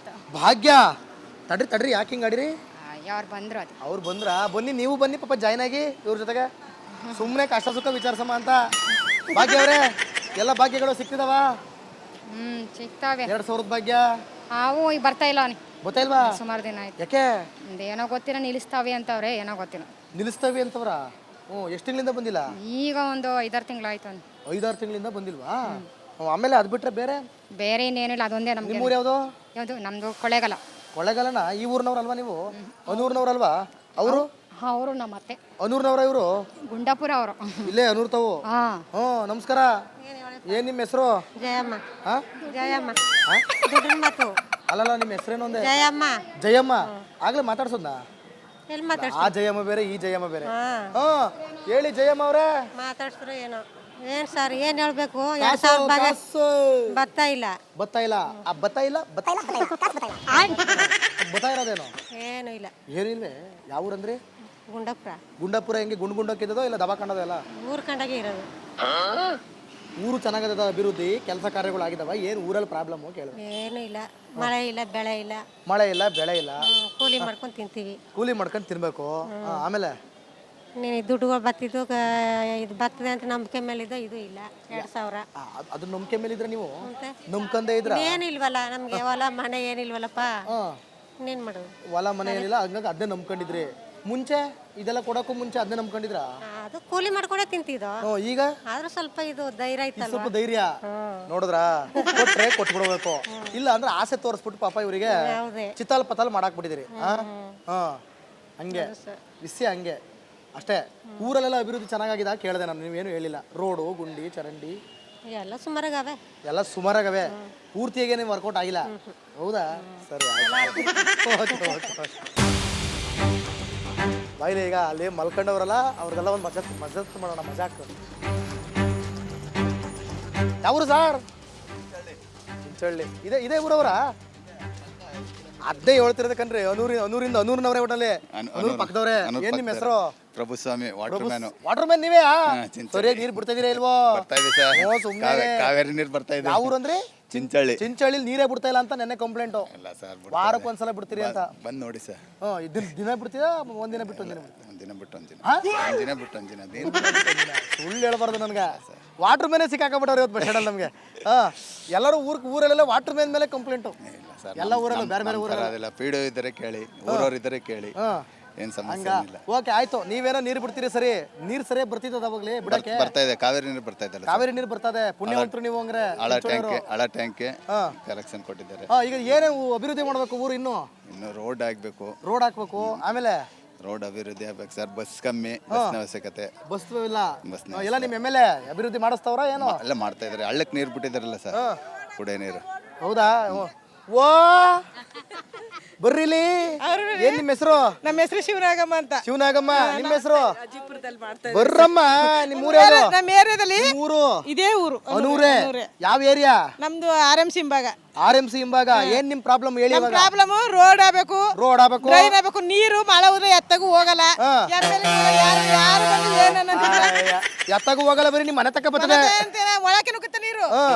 ಅಂತ. ಭಾಗ್ಯ ತಡ್ರಿ ತಡ್ರಿ ಯಾಕೆ ಹಿಂಗೆ ಆಡಿರಿ? ಯಾರು ಬಂದ್ರು ಅದು. ಅವ್ರು ಬಂದ್ರಾ? ಬನ್ನಿ, ನೀವು ಬನ್ನಿ ಪಾಪ ಜಾಯ್ನ್ ಆಗಿ ಇವ್ರ ಜೊತೆಗೆ. ಸುಮ್ಮನೆ ಕಷ್ಟ ಸುಖ ವಿಚಾರಿಸಮ್ಮ ಅಂತ. ಭಾಗ್ಯ ಅವರೇ, ಎಲ್ಲ ಭಾಗ್ಯಗಳು ಸಿಕ್ತಿದಾವ? ಸಿಗ್ತಾವೆ. 2000 ಭಾಗ್ಯ ಅವು ಈಗ ಬರ್ತಾ ಇಲ್ಲ ಅವನಿ. ಗೊತ್ತಾ ಇಲ್ವಾ? ಸುಮಾರು ದಿನ ಆಯ್ತು. ಯಾಕೆ? ಏನೋ ಗೊತ್ತಿಲ್ಲ, ನಿಲ್ಲಿಸ್ತಾವೆ ಅಂತವ್ರೆ, ಏನೋ ಗೊತ್ತಿಲ್ಲ. ನಿಲ್ಲಿಸ್ತವಿ ಅಂತವ್ರ? ಎಷ್ಟು ತಿಂಗಳಿಂದ ಬಂದಿಲ್ಲ? ಈಗ ಒಂದು 5-6 ತಿಂಗಳಾಯ್ತು ಅವ್ನು. 5-6 ತಿಂಗಳಿಂದ ಬಂದಿಲ್ವಾ? ಆಮೇಲೆ ಅದು ಬಿಟ್ರೆ ಬೇರೆ ಬೇರೆ ಇನ್ನೇನಿಲ್ಲ, ಅದೊಂದೇ ನಮ್ಗೆ. ನಿಮ್ಮೂರು ಯಾವುದು? ಯಾವುದು? ನಮ್ದು ಕೊಳ್ಳೇಗಾಲ. ಕೊಳ್ಳೇಗಾಲನ? ಈ ಊರಿನವ್ರಲ್ವಾ ನೀವು? ಅನೂರ್ನವ್ರಲ್ವಾ ಅವರು? ಅವರು ನಮ್ಮ ಅತ್ತೆ. ಅನೂರ್ನವ್ರ ಇವರು? ಗುಂಡಾಪುರ ಅವರು. ಇಲ್ಲೇ ಅನೂರ್ ತಾವು? ನಮಸ್ಕಾರ. ಏನ್ ನಿಮ್ಮ ಹೆಸರು? ಜಯಮ್ಮ. ಜಯಮ್ಮ. ಅಲ್ಲಲ್ಲ, ನಿಮ್ಮ ಹೆಸರೇನು ಒಂದೇ? ಜಯಮ್ಮ. ಜಯಮ್ಮ. ಆಗ್ಲೇ ಮಾತಾಡ್ಸೋದ್ನಾ? ಎಲ್ಲಿ ಮಾತಾಡ್ಸ? ಆ ಜಯಮ್ಮ ಬೇರೆ, ಈ ಜಯಮ್ಮ ಬೇರೆ. ಹೇಳಿ ಜಯಮ್ಮ ಅವ್ರೆ. ಮಾತಾಡ್ಸ್ರು ಏನೋ. ಏನ್ ಸರ್, ಏನ್ ಹೇಳ್ಬೇಕು? 2000 ಬರ್ತಾ ಇಲ್ಲ. ಬತ್ತಾ ಇಲ್ಲ? ಆ ಬತ್ತಾ ಇಲ್ಲ, ಬತ್ತಾ ಇರೋದೇನು? ಏನು ಇಲ್ಲ. ಏನಿಲ್ವೇ? ಯಾವ ಊರಂದ್ರಿ? ಗುಂಡಪುರ. ಗುಂಡಪುರ ಹೆಂಗೆ ಗುಂಡ್ ಗುಂಡಕ್ಕಿದ್ದದೋ ಇಲ್ಲ ದವಾಖಾನದ ಎಲ್ಲ? ಊರ್ ಕಂಡಾಗೆ ಇರೋದು. ಊರು ಚೆನ್ನಾಗದ, ಅಭಿವೃದ್ಧಿ ಕೆಲಸ ಕಾರ್ಯಗಳು ಆಗಿದಾವ? ಏನು ಊರಲ್ಲಿ ಪ್ರಾಬ್ಲಮ್ ಕೇಳಿದೆ. ಏನು ಇಲ್ಲ. ಮಳೆ ಇಲ್ಲ, ಬೆಳೆ ಇಲ್ಲ. ಮಳೆ ಇಲ್ಲ, ಬೆಳೆ ಇಲ್ಲ. ಕೂಲಿ ಮಾಡ್ಕೊಂಡು ತಿಂತೀವಿ. ಕೂಲಿ ಮಾಡ್ಕೊಂಡು ತಿನ್ಬೇಕು. ಆಮೇಲೆ ನೀನು ದುಡ್ಡುಗಳು ಬತ್ತಿದ್ದು ಇದು ಬರ್ತದೆ ಅಂತ ನಂಬಿಕೆ ಮೇಲಿದ್ದು ಇದು ಇಲ್ಲ. 2000. ಅದು ನಂಬಿಕೆ ಮೇಲೆ ಇದ್ರೆ ನೀವು ನಂಬ್ಕಂದೇ ಇದ್ರ? ಏನಿಲ್ವಲ್ಲ ನಮ್ಗೆ, ಹೊಲ ಮನೆ ಏನಿಲ್ವಲ್ಲಪ್ಪ. ಇನ್ನೇನ್ ಮಾಡೋದು? ಹೊಲ ಮನೆ ಏನಿಲ್ಲ, ಹಂಗಾಗಿ ಅದನ್ನೇ ನಂಬ್ಕೊಂಡಿದ್ರಿ. ಮುಂಚೆ ಇದೆಲ್ಲ ಕೊಡಕ್ಕೂ ಮುಂಚೆ ಅದನ್ನೇ ನಂಬ್ಕೊಂಡಿದ್ರ? ಅದು ಕೂಲಿ ಮಾಡ್ಕೊಂಡೇ ತಿಂತಿದ್ದು. ಈಗ ಆದ್ರೂ ಸ್ವಲ್ಪ ಇದು ಧೈರ್ಯ ಐತಲ್ಲ. ಸ್ವಲ್ಪ ಧೈರ್ಯ ನೋಡಿದ್ರಾ? ಕೊಟ್ರೆ ಕೊಟ್ಬಿಡ್ಬೇಕು, ಇಲ್ಲ ಅಂದ್ರೆ ಆಸೆ ತೋರಿಸ್ಬಿಟ್ಟು ಪಾಪ ಇವರಿಗೆ ಚಿತ್ತಾಲ್ ಪತಾಲ್ ಮಾಡಾಕ್ ಬಿಟ್ಟಿದ್ರಿ. ಹಂಗೆ ವಿಷಯ ಹಂಗೆ ಅಷ್ಟೇ. ಊರಲ್ಲೆಲ್ಲ ಅಭಿವೃದ್ಧಿ ಚೆನ್ನಾಗಿದೆ ಕೇಳಿದೆ ನಾನು, ನೀವೇನು ಹೇಳಿಲ್ಲ. ರೋಡು, ಗುಂಡಿ, ಚರಂಡಿ ಎಲ್ಲ ಸುಮಾರಾಗವೆ. ಎಲ್ಲ ಸುಮಾರಾಗವೆ. ಪೂರ್ತಿಯಾಗಿ ನೀವು ವರ್ಕೌಟ್ ಆಗಿಲ್ಲ. ಹೌದಾ? ಸರಿ, ಬಾಯಿಲೆ. ಈಗ ಅಲ್ಲಿ ಮಲ್ಕೊಂಡವ್ರಲ್ಲ ಅವ್ರದೆಲ್ಲ ಒಂದು ಮಜತ್ ಮಾಡೋಣ, ಮಜಾಕ್. ಯಾವ್ರು ಸಾರ್? ಚಿಂಚಳ್ಳಿ. ಇದೇ ಊರವರ? ಅದೇ ಹೇಳ್ತಿರೋದಕ್ಕನ್ರಿ, ಅನೂರಿಂದ ಅನೂರ್ನವ್ರೆ. ಒಟ್ಟಲ್ಲಿ ಅನೂರ್ ಪಕ್ಕದವ್ರೆ. ಏನ್ ನಿಮ್ಮ ಹೆಸರು? Prabhuswamy, water man. ನೀವೇ? ಸರಿಯಾಗಿ ನೀರ್ ಬಿಡ್ತಾ ಇದೀರಾ ಇಲ್ವೋ? ಕಾವೇರಿ ನೀರ್ ಬರ್ತಾ ಇದೆ. ಯಾವ ಊರಂದ್ರಿ? ಚಿಂಚಳ್ಳಿ. ಚಿಂಚಳ್ಳಿ ನೀರೇ ಬಿಡ್ತಾ ಇಲ್ಲ ಅಂತ ನೆನ್ನೆ ಕಂಪ್ಲೇಂಟ್. ವಾರಕ್ಕೊಂದ್ಸಲ ಬಿಡ್ತೀರಿ ಅಂತ. ಬಂದ್ ನೋಡಿ ಸರ್. ದಿನ ಬಿಡ್ತೀರಾ? ಒಂದಿನ ಬಿಟ್ಟು ಒಂದಿನ ಬಿಟ್ಟು ಒಂದಿನ ಸುಳ್ಳು ಹೇಳ್ಬಾರ್ದು ನನ್ಗೆ. ವಾಟರ್ ಮೇನೆ ಸಿಕ್ಕಾಕಬಿಟ್ಟವ್ರು ಇವತ್ತು ಬಸ್ ಸ್ಟ್ಯಾಂಡ್ ನಮ್ಗೆ. ಎಲ್ಲರೂ ಊರಲ್ಲೆಲ್ಲ ವಾಟರ್ ಮೇನ್ ಮೇಲೆ ಕಂಪ್ಲೇಂಟು. ಎಲ್ಲ ಊರಲ್ಲೂ ಬೇರೆ ಬೇರೆ ಊರಲ್ಲ ಪೀಡು ಇದ್ದಾರೆ ಕೇಳಿ, ಊರವ್ರು ಇದ್ದಾರೆ ಕೇಳಿ. ಏನ್ ಸಮಸ್ಯೆ ಇಲ್ಲ. ಓಕೆ, ಆಯ್ತು. ನೀವೇನೋ ನೀರು ಬಿಡ್ತೀರಿ, ಸರಿ. ನೀರ್ ಸರಿಯಾಗಿ ಬರ್ತಿದ್ದದ ಅವಾಗ್ಲಿ ಬಿಡಕ್ಕೆ? ಬರ್ತಾ ಇದೆ, ಕಾವೇರಿ ನೀರು ಬರ್ತಾ ಇದೆ. ಕಾವೇರಿ ನೀರು ಬರ್ತದೆ. ಪುಣ್ಯವಂತರು ನೀವು. ಹಂಗ್ರೆ ಹಳ ಟ್ಯಾಂಕ್ ಕಲೆಕ್ಷನ್ ಕೊಟ್ಟಿದ್ದಾರೆ. ಈಗ ಏನೇ ಅಭಿವೃದ್ಧಿ ಮಾಡ್ಬೇಕು ಊರು? ಇನ್ನು ರೋಡ್ ಆಗ್ಬೇಕು. ರೋಡ್ ಹಾಕ್ಬೇಕು. ಆಮೇಲೆ ರೋಡ್ ಅಭಿವೃದ್ಧಿ ಆಗ್ಬೇಕು ಸರ್. ಬಸ್ ಕಮ್ಮಿ, ಬಸ್ ಅವಶ್ಯಕತೆ. ಬಸ್ ಇಲ್ಲ. ಎಲ್ಲ ನಿಮ್ MLA ಅಭಿವೃದ್ಧಿ ಮಾಡಿಸ್ತವ್ರ ಏನೋ? ಎಲ್ಲ ಮಾಡ್ತಾ ಇದಾರೆ. ಹಳ್ಳಕ್ ನೀರು ಬಿಟ್ಟಿದಾರಲ್ಲ ಸರ್, ಕುಡಿಯೋ ನೀರು. ಹೌದಾ? ಓ ಬರ್ರಿಲಿ. ಏನ್ ನಿಮ್ಮ ಹೆಸರು? ನಮ್ಮ ಹೆಸರು ಶಿವನಾಗಮ್ಮ ಅಂತ. ಶಿವನಾಗಮ್ಮ. ನಿಮ್ಮ ಹೆಸರು? ಅಜ್ಜಿಪುರದಲ್ಲಿ ಮಾಡ್ತಾ ಬರ್ರಮ್ಮ. ನಿಮ್ಮ ಊರು ಯಾವುದು? ನಮ್ಮ ಏರಿಯಾದಲ್ಲಿ ಊರು ಇದೇ ಊರು. ಅನೂರೇ. ಯಾವ ಏರಿಯಾ? ನಮ್ದು RMC ಹಿಂಭಾಗ. RMC ಹಿಂಭಾಗ. ಏನ್ ನಿಮ್ ಪ್ರಾಬ್ಲಮ್ ಹೇಳಿ? ಪ್ರಾಬ್ಲಮ್ ರೋಡ್ ಆಗ್ಬೇಕು, ರೋಡ್ ಆಗ್ಬೇಕು, ಡ್ರೈನ್ ಆಗ್ಬೇಕು. ನೀರು ಮಳೆ ಹೋದ್ರೆ ಎತ್ತಗೂ ಹೋಗಲ್ಲ. ಎತ್ತಾಗೂ ಹೋಗಲ್ಲ, ಬರೀ ನಿಮ್ ಮನೆ ತಕ್ಕ ಬರ್ತದೆ. ಒಳಕ್ಕೆ ನುಗ್ಗುತ್ತ ನೀರು,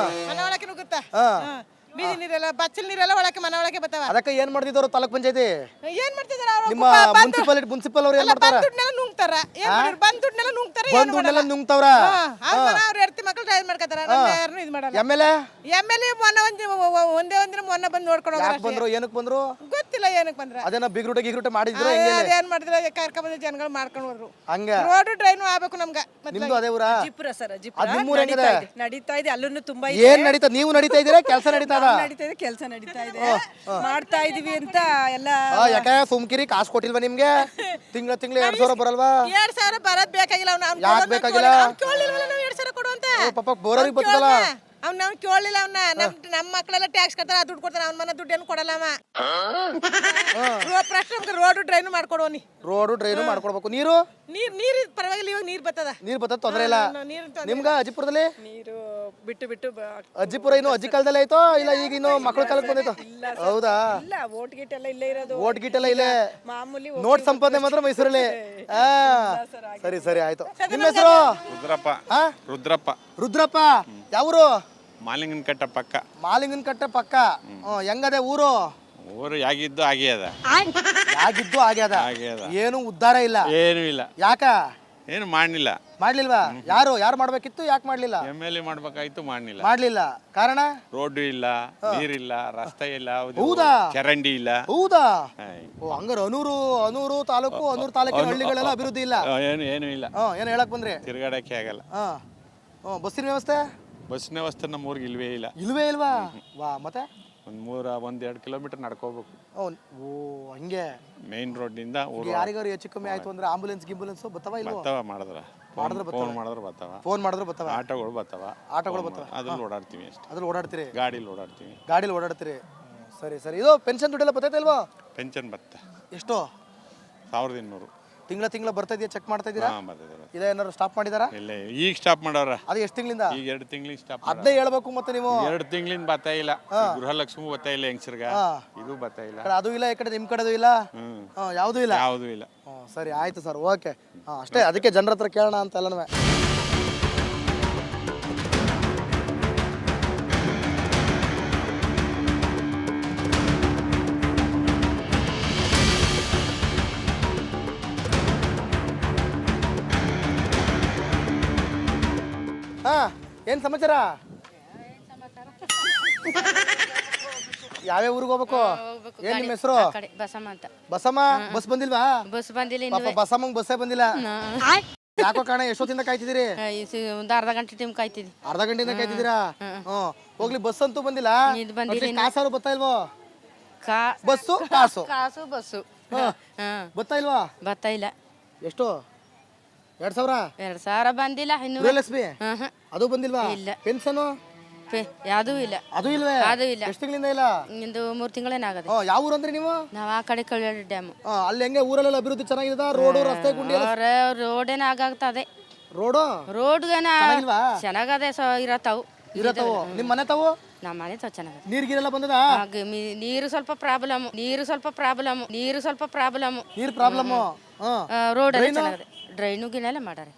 ಮನೆ ಒಳಕ್ಕೆ ನುಗ್ಗುತ್ತ. ಬೀದಿ ನೀರೆಲ್ಲ, ಬಚ್ಚಲ್ ನೀರೆಲ್ಲ ಒಳಕ್ಕೆ ಮನೆ ಒಳಗೆ ಬರ್ತಾವ. ಅದಕ್ಕೆ ಏನ್ ಮಾಡ್ತಿದ್ರು ತಾಲೂಕ್ ಪಂಚಾಯತಿ? ಏನ್ ಮಾಡ್ತಿದಾರ ನಿಮ್ಮ ಮುನ್ಸಿಪಲ್ ಅವ್ರು? ಏನ್ ಮಾಡ್ತಾರ? ದುಡ್ನೆಲ್ಲ ನುಂಗ್ತಾರ. ಬಂದ್ ದುಡ್ನೆಲ್ಲ ನುಂಗ್ತಾರ. ಬಂದ್ ದುಡ್ನೆಲ್ಲ ನುಂಗ್ತಾವ್ರ. ಅವ್ರ ಹೆರ್ತಿ ಮಕ್ಳು ಡ್ರೈವ್ ಮಾಡ್ಕತಾರ. ಯಾರನ್ನು ಇದು ಮಾಡಲ್ಲ. MLA ಒಂದೇ ಒಂದಿನ ಮೊನ್ನೆ ಬಂದು ನೋಡ್ಕೊಂಡು ಯಾಕೆ ಬಂದ್ರು? ಏನಕ್ಕೆ ಬಂದ್ರು ಗೊತ್ತಿಲ್ಲ. ಏನಕ್ಕೆ ಬಂದ್ರ? ಅದೇನ ಬಿಗ್ರೂಟ ಮಾಡಿದ್ರು. ಏನ್ ಮಾಡಿದ್ರ? ಕರ್ಕೊಂಡ್ ಜನಗಳು ಮಾಡ್ಕೊಂಡು ಹೋದ್ರು. ಹಂಗ ರೋಡ್ ಡ್ರೈನ್ ಆಗ್ಬೇಕು ನಮ್ಗ. ನಿಮ್ದು ಅದೇ ಊರ? ಜಿಪುರ ಸರ್. ನಿಮ್ಮೂರ ಹೆಂಗಿದೆ? ನಡೀತಾ ಇದೆ. ಅಲ್ಲೂ ತುಂಬಾ ಏನ್ ನಡೀತಾ? ನೀವು ನಡೀತಾ ಇದೀರಾ? ಕೆಲಸ ನಡೀತಾ ನಡೀತಾ ಇದೆ. ಕೆಲಸ ನಡೀತಾ ಇದೆ. ಮಾಡ್ತಾ ಇದೀವಿ ಅಂತ ಎಲ್ಲ. ಯಾಕೆ ಸುಮ್ಕಿರಿ? ಕಾಸು ಕೊಟ್ಟಿಲ್ವಾ ನಿಮ್ಗೆ? ತಿಂಗಳ 2000 ಬರಲ್ವಾ? 2000 ಬರೋದ್ ಬೇಕಾಗಿಲ್ಲ. ಯಾಕೆ ಬೇಕಾಗಿಲ್ಲ? 2000 ಕೊಡು ಅಂತ ಪಾಪ ಬೋರವ್ರಿಗೆ ಬರ್ತದಲ್ಲ. ಅವ್ನ ಕೇಳಲಿಲ್ಲ. ನಮ್ಮ ಮಕ್ಕಳೆಲ್ಲ ಟ್ಯಾಕ್ಸ್ ಕಟ್ತಾರ, ದುಡ್ಡು ಕೊಡ್ತಾರ. ಅವ್ನ ಮನೆ ದುಡ್ಡು ಏನು ಕೊಡಲ್ಲ. ಪ್ರಶ್ನೆ ರೋಡ್ ಡ್ರೈನ್ ಮಾಡ್ಕೊಡೋನಿ. ರೋಡ್ ಡ್ರೈನ್ ಮಾಡ್ಕೊಡ್ಬೇಕು. ನೀರು ಪರವಾಗಿಲ್ಲ. ಇವಾಗ ನೀರ್ ಬರ್ತದ. ನೀರ್ ಬರ್ತದ, ತೊಂದ್ರೆ ಇಲ್ಲ ನಿಮ್ಗ? ಅಜ್ಜಿಪುರದಲ್ಲಿ ನೀರು ಬಿಟ್ಟು ಅಜ್ಜಿಪುರ ಇನ್ನು ಅಜ್ಜಿ ಕಾಲದಲ್ಲಿ ಆಯ್ತೋ ಇಲ್ಲ ಈಗ ಇನ್ನು ಮಕ್ಕಳ ಕಾಲಕ್ಕೆ ಬಂದೈತೋ? ಹೌದಾ? ಇಲ್ಲ, ಓಟ್ ಗೀಟ್ ಎಲ್ಲ ಇಲ್ಲೇ ಇರೋದು. ಓಟ್ ಗೀಟ್ ಎಲ್ಲ ಇಲ್ಲೇ. ಮಾಮೂಲಿ ನೋಟ್ ಸಂಪಾದನೆ ಮಾತ್ರ ಮೈಸೂರಲ್ಲಿ. ಸರಿ ಆಯ್ತು. ನಿಮ್ಮ ಹೆಸರು? ರುದ್ರಪ್ಪ. ಯಾವೂರು? ಮಾಲಿಂಗನಕಟ್ಟೆ ಪಕ್ಕ. ಮಾಲಿಂಗನಕಟ್ಟೆ ಪಕ್ಕ. ಹೆಂಗದೆ ಊರು? ಊರು ಯಾಗಿದ್ದು ಆಗೇ ಅದ ಯಾಗಿದ್ದು ಆಗ್ಯದ ಆಗ್ಯದ. ಏನು ಉದ್ಧಾರ ಇಲ್ಲ. ಏನೂ ಇಲ್ಲ, ಯಾಕ ಏನು ಮಾಡಲಿಲ್ಲ. ಮಾಡ್ಲಿಲ್ವಾ? ಯಾರು ಮಾಡ್ಬೇಕಿತ್ತು, ಯಾಕೆ ಮಾಡ್ಲಿಲ್ಲ? MLA ಮಾಡ್ಬೇಕಾಯ್ತು, ಮಾಡಲಿಲ್ಲ. ಮಾಡ್ಲಿಲ್ಲ. ಕಾರಣ? ರೋಡ್ ಇಲ್ಲ, ನೀರಿಲ್ಲ, ರಸ್ತೆ ಇಲ್ಲ, ಹೌದಾ? ಚರಂಡಿ ಇಲ್ಲ. ಹೌದಾ? ಹಾಯ್. ಓ ಹಂಗಾರೆ ಅನೂರು ತಾಲೂಕಿನ ಹಳ್ಳಿಗಳೆಲ್ಲ ಅಭಿವೃದ್ಧಿ ಇಲ್ಲ. ಏನು ಇಲ್ಲ, ಏನು ಹೇಳಕ್ ಬಂದ್ರಿ? ತಿರುಗಾಡಕ್ಕೆ ಆಗಲ್ಲ. ಬಸ್ಸಿನ ವ್ಯವಸ್ಥೆ ಬಸ್ಸಿನ ವ್ಯವಸ್ಥೆ ನಮ್ಮ ಊರಿಗೆ ಇಲ್ವೇ ಇಲ್ಲ. ಇಲ್ವೇ ಇಲ್ವಾ? ವಾ ಮತ್ತೆ ಒಂದೆರಡು ಕಿಲೋಮೀಟರ್ ನಡ್ಕೋಬೇಕು. ಓ ಹಂಗೆ ಮೇನ್ ರೋಡ್ನಿಂದ ಊರು ಯಾರಿಗಾರು ಹೆಚ್ಚು ಕಮ್ಮಿ ಆಯ್ತು ಅಂದ್ರೆ ಆಂಬುಲೆನ್ಸ್ ಬರ್ತಾವ ಇಲ್ವಾ? ಬರ್ತಾವ. ಮಾಡಿದ್ರೆ ಫೋನ್ ಮಾಡಿದ್ರೆ ಬರ್ತಾವ. ಫೋನ್ ಮಾಡಿದ್ರೆ ಬರ್ತಾವ. ಆಟೋಗಳು ಬರ್ತಾವ. ಅದ್ರಲ್ಲಿ ಓಡಾಡ್ತೀವಿ ಅಷ್ಟೇ. ಅದ್ರಲ್ಲಿ ಓಡಾಡ್ತೀರಿ? ಗಾಡಿಲಿ ಓಡಾಡ್ತೀವಿ. ಗಾಡಿಲಿ ಓಡಾಡ್ತೀರಿ. ಸರಿ ಇದು ಪೆನ್ಷನ್ ದುಡ್ಡೆಲ್ಲ ಬರ್ತೈತೆ ಇಲ್ವಾ? ಪೆನ್ಷನ್ ಬತ್ತ ಎಷ್ಟು? 1200 ತಿಂಗಳ ಬರ್ತಾ ಇದೆಯಾ? ಚೆಕ್ ಮಾಡ್ತಾ ಇದೀರಾ? ಬರ್ತದೆ. ಇಲ್ಲ ಏನಾದ್ರು ಸ್ಟಾಪ್ ಮಾಡಿದಾರಾ? ಇಲ್ಲ, ಈಗ ಸ್ಟಾಪ್ ಮಾಡವ್ರ. ಅದು ಎಷ್ಟು ತಿಂಗಳಿಂದ? ಈಗ 2 ತಿಂಗಳಿಗೆ ಸ್ಟಾಪ್. ಅದೇ ಹೇಳ್ಬೇಕು ಮತ್ತೆ ನೀವು. 2 ತಿಂಗಳಿಂದ ಬರ್ತಾ ಇಲ್ಲ. ಗೃಹಲಕ್ಷ್ಮಿ ಬರ್ತಾ ಇಲ್ಲ ಹೆಂಗಸರ್ಗ, ಇದು ಬರ್ತಾ ಇಲ್ಲ. ಅದು ಇಲ್ಲ, ಈ ಕಡೆ ನಿಮ್ ಕಡೆದು ಇಲ್ಲ, ಯಾವ್ದು ಇಲ್ಲ. ಯಾವುದು ಇಲ್ಲ. ಸರಿ ಆಯ್ತು ಸರ್, ಓಕೆ. ಅಷ್ಟೇ, ಅದಕ್ಕೆ ಜನರ ಹತ್ರ ಕೇಳೋಣ ಅಂತ ಎಲ್ಲನೂ. ಏನ್ ಸಮಾಚಾರ? ಯಾವ್ಯಾವ ಊರಿಗೆ ಹೋಗ್ಬೇಕು? ಏನ್ ನಿಮ್ಮ ಹೆಸರು? ಬಸಮ್ಮ ಅಂತ. ಬಸಮ್ಮ, ಬಸ್ ಬಂದಿಲ್ವಾ? ಬಸ್ ಬಂದಿಲ್ಲ. ಪಾಪ ಬಸಮ್ಮಂಗ್ ಬಸ್ಸೇ ಬಂದಿಲ್ಲ. ಯಾಕೋ ಕಾರಣ? ಎಷ್ಟೊತ್ತಿಂದ ಕಾಯ್ತಿದ್ದೀರಿ? ಒಂದು ಅರ್ಧ ಗಂಟೆ ಟೈಮ್ ಕಾಯ್ತಿದ್ವಿ. ಅರ್ಧ ಗಂಟೆಯಿಂದ ಕಾಯ್ತಿದ್ದೀರಾ? ಹೋಗ್ಲಿ, ಬಸ್ ಅಂತೂ ಬಂದಿಲ್ಲ. ಕಾಸಾರು ಬರ್ತಾ ಇಲ್ವೋ? ಬಸ್ಸು ಕಾಸು ಬಸ್ಸು ಬರ್ತಾ ಇಲ್ವಾ? ಬರ್ತಾ ಇಲ್ಲ. ಎಷ್ಟು? 2000? 2000 ಬಂದಿಲ್ಲ ಇನ್ನು. ಗೃಹಲಕ್ಷ್ಮಿ ಅದು ಬಂದಿಲ್ವಾ? ಇಲ್ಲ. ಪೆನ್ಷನ್ ಯಾವ್ದೂ ಇಲ್ಲ. ಅದು ಇಲ್ವೇ? ಅದು ಇಲ್ಲ. ಎಷ್ಟು ತಿಂಗಳಿಂದ ಇಲ್ಲ? ಇಂದು 3 ತಿಂಗಳೇನಾಗದೆ. ಯಾವ ಊರು ಅಂದ್ರೆ ನೀವು? ನಾವ್ ಆ ಕಡೆ ಕಳ್ಳಳ್ಳಿ ಡ್ಯಾಮ್. ಅಲ್ಲಿ ಹೆಂಗೆ ಊರಲ್ಲೆಲ್ಲ ಅಭಿವೃದ್ಧಿ ಚೆನ್ನಾಗಿದೆ? ರೋಡು, ರಸ್ತೆ, ಗುಂಡಿ ಎಲ್ಲ? ರೋಡೇನ ಆಗಾಗ್ತದೆ. ರೋಡ್ಗೇನ ಚೆನ್ನಾಗದೆ ಇರತ್ತಾವು. ನಿಮ್ ಮನೆ ತಾವು? ನಮ್ಮ ಮನೆ ತಾವು ಚೆನ್ನಾಗದೆ. ನೀರ್ಗಿರೆಲ್ಲ ಬಂದದ? ನೀರು ಸ್ವಲ್ಪ ಪ್ರಾಬ್ಲಮ್. ನೀರು ಪ್ರಾಬ್ಲಮ್. ನೀರ್ ಪ್ರಾಬ್ಲಮ್. ರೋಡ್ ಚೆನ್ನಾಗದೆ. ಡ್ರೈನು ಗಿನೆಲ್ಲ ಮಾಡಾರೆ.